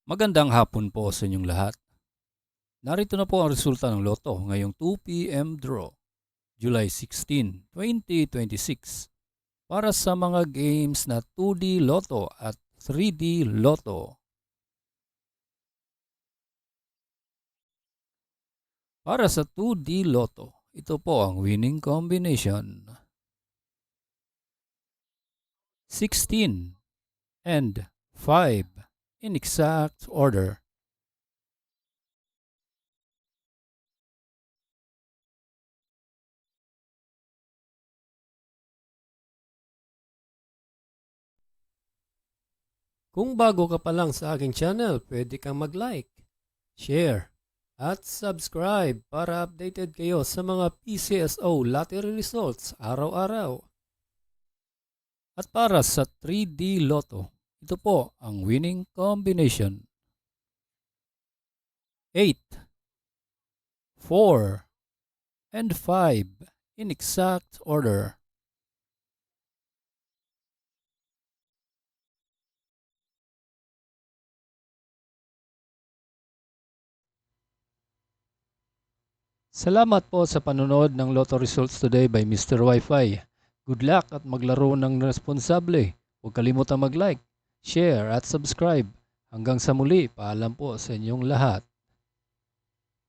Magandang hapon po sa inyong lahat. Narito na po ang resulta ng loto ngayong 2 p.m. draw, July 16, 2026 para sa mga games na 2D Lotto at 3D Lotto. Para sa 2D Lotto, ito po ang winning combination: 16 and 5 in exact order. Kung bago ka pa lang sa aking channel, pwede kang mag-like, share, at subscribe para updated kayo sa mga PCSO lottery results araw-araw. At para sa 3D Lotto, ito po ang winning combination: 8, 4, and 5 in exact order. Salamat po sa panonood ng Lotto Results Today by Mr. Wi-Fi. Good luck at maglaro ng responsable. Huwag kalimutang mag-like, share at subscribe. Hanggang sa muli, paalam po sa inyong lahat.